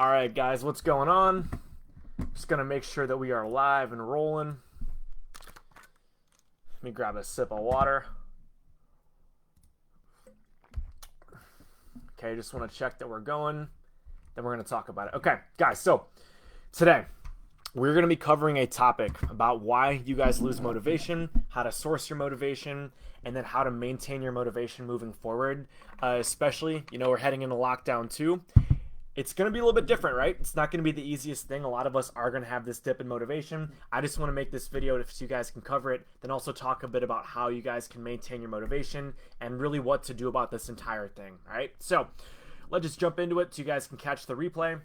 All right, guys, what's going on? Just gonna make sure that we are live and rolling. Let me grab a sip of water. Okay, just want to check that we're going. Then we're gonna talk about it. Okay, guys, so today we're going to be covering a topic about why you guys lose motivation, how to source your motivation, and then how to maintain your motivation moving forward. Especially, we're heading into lockdown too. It's going to be a little bit different, right? It's not going to be the easiest thing. A lot of us are going to have this dip in motivation. I just want to make this video so you guys can cover it, then also talk a bit about how you guys can maintain your motivation and really what to do about this entire thing, all right? So let's just jump into it so you guys can catch the replay.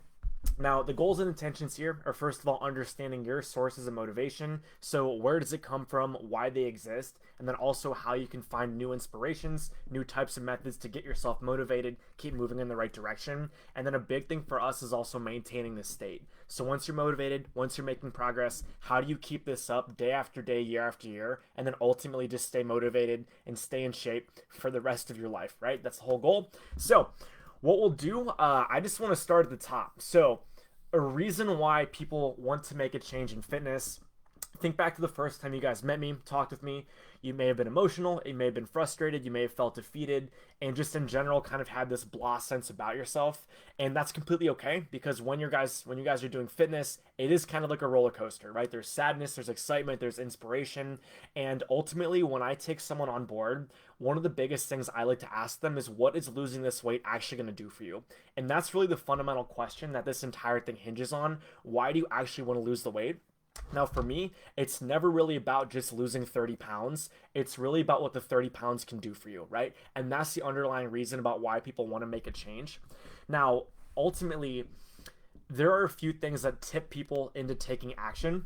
Now, the goals and intentions here are, first of all, understanding your sources of motivation. So where does it come from, why they exist, and then also how you can find new inspirations, new types of methods to get yourself motivated, keep moving in the right direction. And then a big thing for us is also maintaining this state. So once you're motivated, once you're making progress, how do you keep this up day after day, year after year, and then ultimately just stay motivated and stay in shape for the rest of your life, right? That's the whole goal. So what we'll do, I just want to start at the top. So a reason why people want to make a change in fitness, think back to the first time you guys met me, talked with me. You may have been emotional, you may have been frustrated, you may have felt defeated, and just in general kind of had this blah sense about yourself. And that's completely okay, because when you guys are doing fitness, it is kind of like a roller coaster, right? There's sadness, there's excitement, there's inspiration. And ultimately, when I take someone on board, one of the biggest things I like to ask them is, what is losing this weight actually going to do for you? And that's really the fundamental question that this entire thing hinges on. Why do you actually want to lose the weight? Now, for me, it's never really about just losing 30 pounds. It's really about what the 30 pounds can do for you, right? And that's the underlying reason about why people want to make a change. Now, ultimately, there are a few things that tip people into taking action.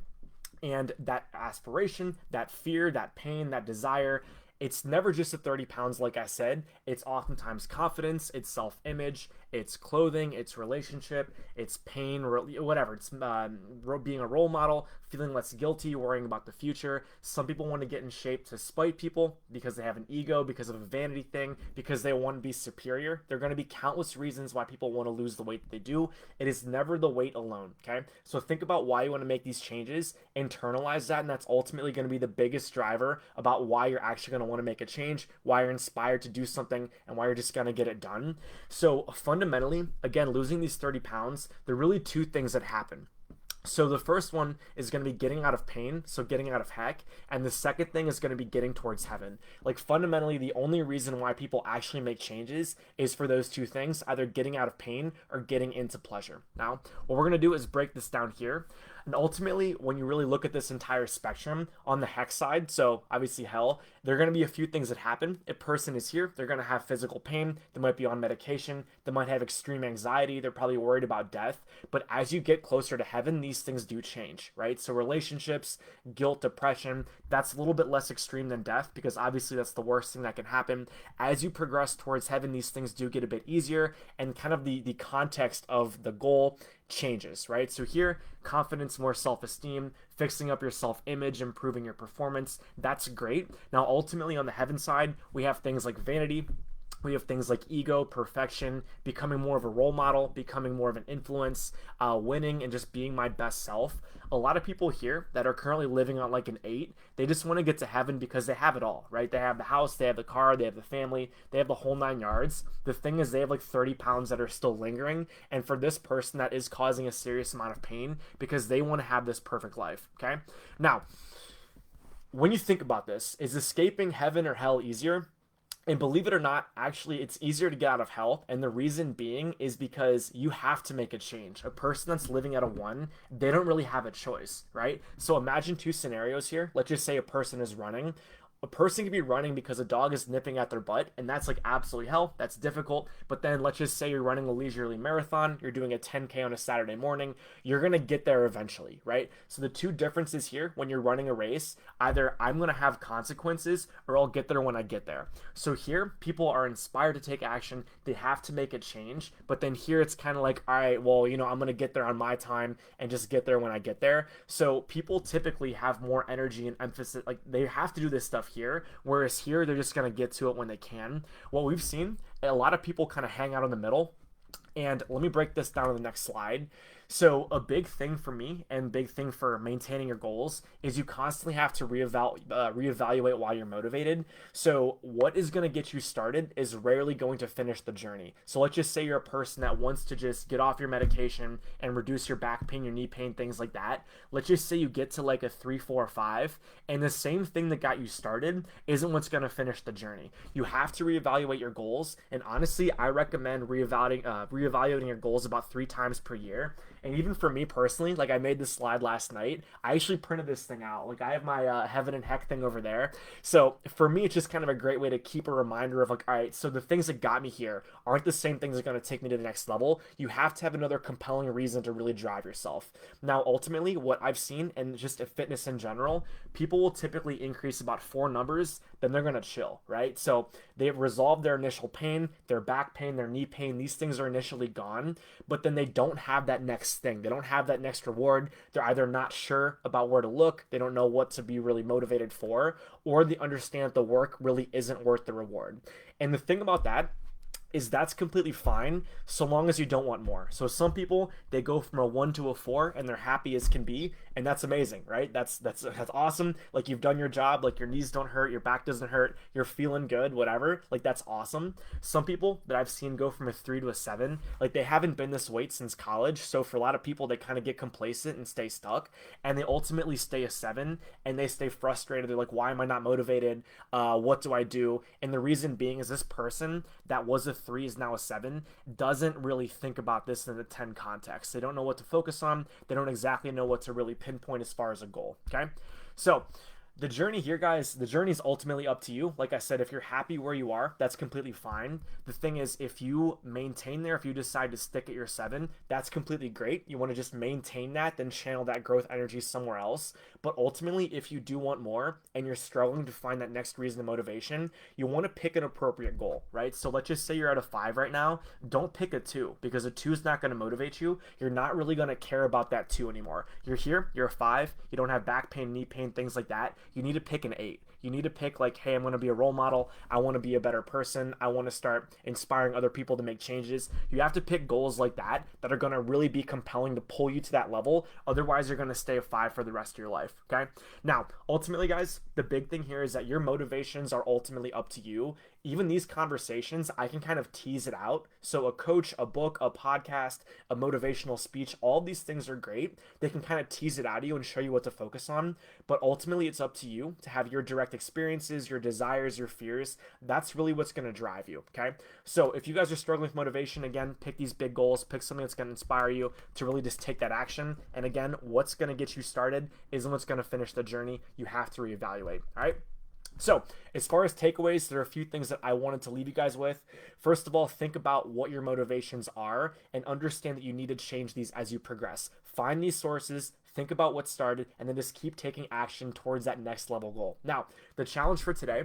And that aspiration, that fear, that pain, that desire, it's never just the 30 pounds, like I said. It's oftentimes confidence, it's self-image, it's clothing, it's relationship, it's pain, whatever. It's being a role model, feeling less guilty, worrying about the future. Some people want to get in shape to spite people because they have an ego, because of a vanity thing, because they want to be superior. There are going to be countless reasons why people want to lose the weight that they do. It is never the weight alone, okay? So think about why you want to make these changes, internalize that, and that's ultimately going to be the biggest driver about why you're actually going to want to make a change, why you're inspired to do something, and why you're just going to get it done. So fundamentally, again, losing these 30 pounds, there are really two things that happen. So the first one is going to be getting out of pain, so getting out of heck, and the second thing is going to be getting towards heaven. Like fundamentally, the only reason why people actually make changes is for those two things, either getting out of pain or getting into pleasure. Now, what we're going to do is break this down here. And ultimately, when you really look at this entire spectrum on the heck side, so obviously hell, there are going to be a few things that happen. A person is here, they're going to have physical pain, they might be on medication, they might have extreme anxiety, they're probably worried about death. But as you get closer to heaven, these things do change, right? So relationships, guilt, depression, that's a little bit less extreme than death, because obviously that's the worst thing that can happen. As you progress towards heaven, these things do get a bit easier, and kind of the context of the goal changes, right? So here, confidence, more self-esteem, fixing up your self-image, improving your performance, that's great. Now, ultimately on the heaven side, we have things like vanity, we have things like ego, perfection, becoming more of a role model, becoming more of an influence, winning, and just being my best self. A lot of people here that are currently living on like an 8, they just want to get to heaven because they have it all, right? They have the house, they have the car, they have the family, they have the whole 9 yards. The thing is, they have like 30 pounds that are still lingering. And for this person, that is causing a serious amount of pain because they want to have this perfect life, okay? Now, when you think about this, is escaping heaven or hell easier? And believe it or not, actually, it's easier to get out of hell. And the reason being is because you have to make a change. A person that's living at a 1, they don't really have a choice, right? So imagine two scenarios here. Let's just say a person is running. A person could be running because a dog is nipping at their butt, and that's like absolutely hell. That's difficult. But then let's just say you're running a leisurely marathon, you're doing a 10K on a Saturday morning, you're going to get there eventually, right? So the two differences here when you're running a race, either I'm going to have consequences or I'll get there when I get there. So here, people are inspired to take action. They have to make a change. But then here, it's kind of like, all right, well, I'm going to get there on my time and just get there when I get there. So people typically have more energy and emphasis. Like, they have to do this stuff here, whereas here they're just going to get to it when they can. What we've seen, a lot of people kind of hang out in the middle. And let me break this down on the next slide. So a big thing for me and big thing for maintaining your goals is you constantly have to reevaluate why you're motivated. So what is going to get you started is rarely going to finish the journey. So let's just say you're a person that wants to just get off your medication and reduce your back pain, your knee pain, things like that. Let's just say you get to like a 3, 4, or 5, and the same thing that got you started isn't what's going to finish the journey. You have to reevaluate your goals, and honestly, I recommend reevaluating your goals about 3 times per year. And even for me personally, like I made this slide last night, I actually printed this thing out. Like I have my heaven and heck thing over there. So for me, it's just kind of a great way to keep a reminder of like, all right, so the things that got me here aren't the same things that are going to take me to the next level. You have to have another compelling reason to really drive yourself. Now, ultimately, what I've seen, and just fitness in general, people will typically increase about 4 numbers, then they're going to chill, right? So they've resolved their initial pain, their back pain, their knee pain. These things are initially gone, but then they don't have that next thing. They don't have that next reward. They're either not sure about where to look, they don't know what to be really motivated for, or they understand that the work really isn't worth the reward. And the thing about that is that's completely fine so long as you don't want more. So some people, they go from a 1 to a 4 and they're happy as can be, and that's amazing, right? That's awesome. Like you've done your job, like your knees don't hurt, your back doesn't hurt, you're feeling good, whatever. Like that's awesome. Some people that I've seen go from a 3 to a 7, like they haven't been this weight since college. So for a lot of people, they kind of get complacent and stay stuck, and they ultimately stay a 7 and they stay frustrated. They're like, why am I not motivated? What do I do? And the reason being is this person that was a 3 is now a 7 doesn't really think about this in the 10 context. They don't know what to focus on. They don't exactly know what to really pinpoint as far as a goal. Okay, so the journey here, guys, the journey is ultimately up to you. Like I said, if you're happy where you are, that's completely fine. The thing is, if you maintain there, if you decide to stick at your 7, that's completely great. You want to just maintain that, then channel that growth energy somewhere else. But ultimately, if you do want more and you're struggling to find that next reason of motivation, you want to pick an appropriate goal, right? So let's just say you're at a 5 right now. Don't pick a 2, because a 2 is not going to motivate you. You're not really going to care about that 2 anymore. You're here, you're a 5, you don't have back pain, knee pain, things like that. You need to pick an 8. You need to pick like, hey, I'm going to be a role model. I want to be a better person. I want to start inspiring other people to make changes. You have to pick goals like that that are going to really be compelling to pull you to that level. Otherwise, you're going to stay a 5 for the rest of your life. Okay. Now, ultimately, guys, the big thing here is that your motivations are ultimately up to you. Even these conversations, I can kind of tease it out. So a coach, a book, a podcast, a motivational speech, all these things are great. They can kind of tease it out of you and show you what to focus on. But ultimately, it's up to you to have your direct experiences, your desires, your fears. That's really what's going to drive you. Okay. So if you guys are struggling with motivation, again, pick these big goals, pick something that's going to inspire you to really just take that action. And again, what's going to get you started isn't what's going to finish the journey. You have to reevaluate. All right. So as far as takeaways, there are a few things that I wanted to leave you guys with. First of all, think about what your motivations are and understand that you need to change these as you progress. Find these sources, think about what started, and then just keep taking action towards that next level goal. Now, the challenge for today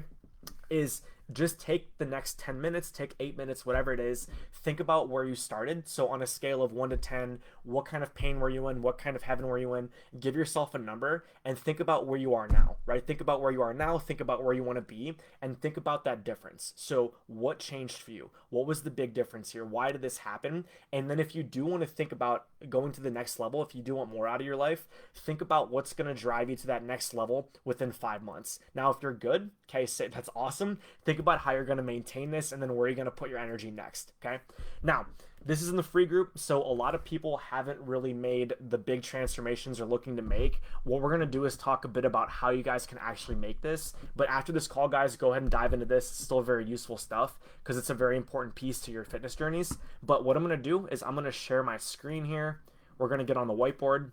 is just take the next 10 minutes, take 8 minutes, whatever it is. Think about where you started. So on a scale of 1 to 10, what kind of pain were you in? What kind of heaven were you in? Give yourself a number and think about where you are now, right? Think about where you are now, think about where you want to be, and think about that difference. So what changed for you? What was the big difference here? Why did this happen? And then if you do want to think about going to the next level, if you do want more out of your life, think about what's going to drive you to that next level within 5 months. Now, if you're good, okay, say that's awesome. Think about how you're going to maintain this and then where you're going to put your energy next. Okay. Now, this is in the free group, so a lot of people haven't really made the big transformations they're looking to make. What we're going to do is talk a bit about how you guys can actually make this. But after this call, guys, go ahead and dive into this. It's still very useful stuff because it's a very important piece to your fitness journeys. But what I'm going to do is I'm going to share my screen here. We're going to get on the whiteboard.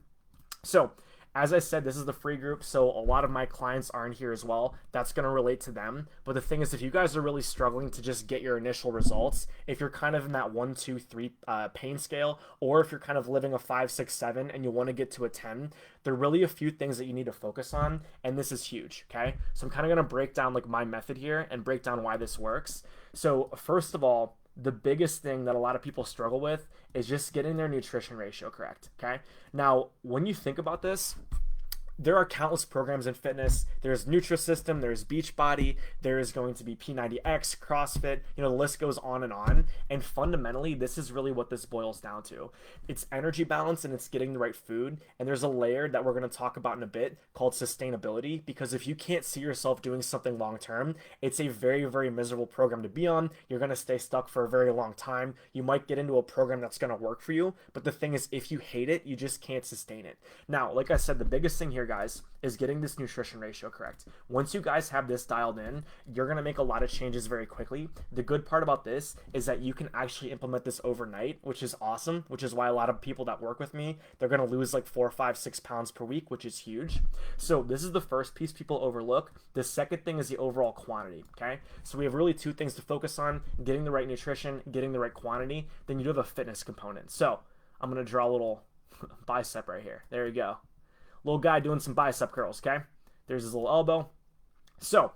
So as I said, this is the free group, so a lot of my clients are in here as well. That's going to relate to them. But the thing is, if you guys are really struggling to just get your initial results, if you're kind of in that 1, 2, 3 pain scale, or if you're kind of living a 5, 6, 7 and you want to get to a 10, there are really a few things that you need to focus on, and this is huge, okay? So I'm kind of going to break down like my method here and break down why this works. So first of all, the biggest thing that a lot of people struggle with is just getting their nutrition ratio correct, okay? Now, when you think about this, there are countless programs in fitness. There's Nutrisystem, there's Beachbody, there is going to be P90X, CrossFit, the list goes on. And fundamentally, this is really what this boils down to. It's energy balance and it's getting the right food. And there's a layer that we're going to talk about in a bit called sustainability, because if you can't see yourself doing something long term, it's a very, very miserable program to be on. You're going to stay stuck for a very long time. You might get into a program that's going to work for you, but the thing is, if you hate it, you just can't sustain it. Now, like I said, the biggest thing here, guys, is getting this nutrition ratio correct. Once you guys have this dialed in, you're going to make a lot of changes very quickly. The good part about this is that you can actually implement this overnight, which is awesome, which is why a lot of people that work with me, they're going to lose like 4, 5, 6 pounds per week, which is huge. So this is the first piece people overlook. The second thing is the overall quantity, okay? So we have really 2 things to focus on: getting the right nutrition, getting the right quantity. Then you do have a fitness component. So I'm going to draw a little bicep right here. There you go. Little guy doing some bicep curls, okay? There's his little elbow. So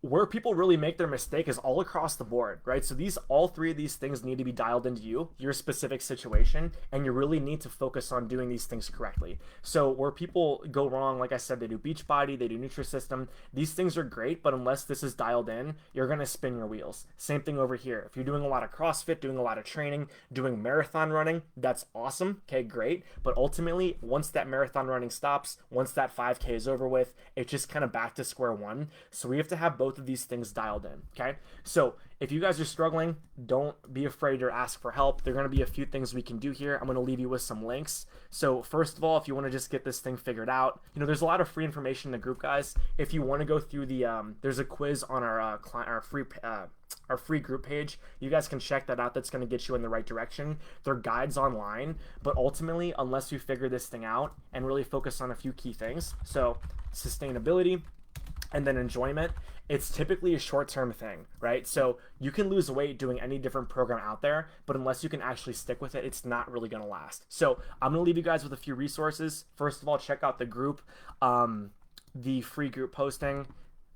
where people really make their mistake is all across the board, right? So all 3 of these things need to be dialed into you, your specific situation, and you really need to focus on doing these things correctly. So where people go wrong, like I said, they do Beachbody, they do Nutrisystem. These things are great, but unless this is dialed in, you're gonna spin your wheels. Same thing over here. If you're doing a lot of CrossFit, doing a lot of training, doing marathon running, that's awesome, okay, great. But ultimately, once that marathon running stops, once that 5K is over with, it's just kind of back to square one. So we have to have both of these things dialed in, okay? So if you guys are struggling, don't be afraid to ask for help. There are going to be a few things we can do here. I'm going to leave you with some links. So first of all, if you want to just get this thing figured out, there's a lot of free information in the group, guys. If you want to go through there's a quiz on our free group page. You guys can check that out. That's going to get you in the right direction. There are guides online, but ultimately, unless you figure this thing out and really focus on a few key things, so sustainability and then enjoyment, it's typically a short-term thing, right? So you can lose weight doing any different program out there, but unless you can actually stick with it, it's not really gonna last. So I'm gonna leave you guys with a few resources. First of all, check out the group, the free group posting.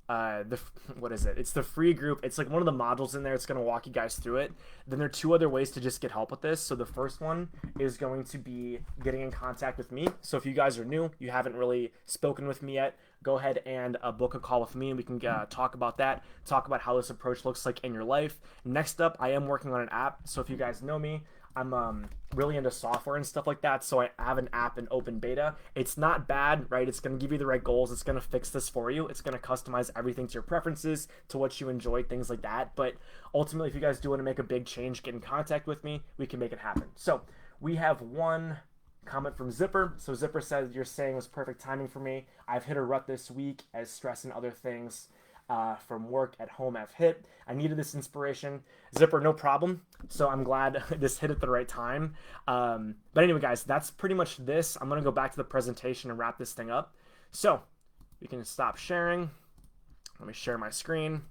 What is it? It's the free group. It's like one of the modules in there. It's going to walk you guys through it. Then there are 2 other ways to just get help with this. So the first one is going to be getting in contact with me. So if you guys are new, you haven't really spoken with me yet, go ahead and book a call with me, and we can talk about that, talk about how this approach looks like in your life. Next up, I am working on an app. So if you guys know me, I'm really into software and stuff like that, so I have an app in open beta. It's not bad, right? It's going to give you the right goals. It's going to fix this for you. It's going to customize everything to your preferences, to what you enjoy, things like that. But ultimately, if you guys do want to make a big change, get in contact with me. We can make it happen. So we have one comment from Zipper. So Zipper says, "You're saying it was perfect timing for me. I've hit a rut this week as stress and other things from work at home have hit. I needed this inspiration." Zipper, no problem. So I'm glad this hit at the right time. But anyway, guys, that's pretty much this. I'm going to go back to the presentation and wrap this thing up. So we can stop sharing. Let me share my screen.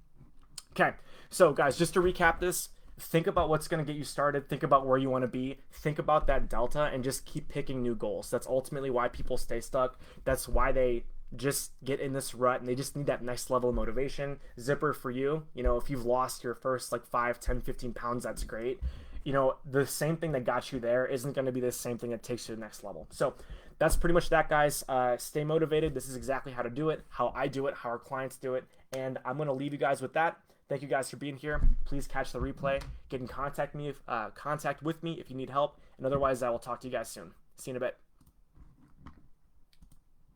Okay. So guys, just to recap this, think about what's going to get you started. Think about where you want to be. Think about that delta and just keep picking new goals. That's ultimately why people stay stuck. That's why they just get in this rut and they just need that next level of motivation. Zipper, for you, if you've lost your first like 5, 10, 15 pounds, that's great. The same thing that got you there isn't going to be the same thing that takes you to the next level. So that's pretty much that, guys. Stay motivated. This is exactly how to do it, how I do it, how our clients do it. And I'm going to leave you guys with that. Thank you guys for being here. Please catch the replay. Get in contact with me if you need help. And otherwise, I will talk to you guys soon. See you in a bit.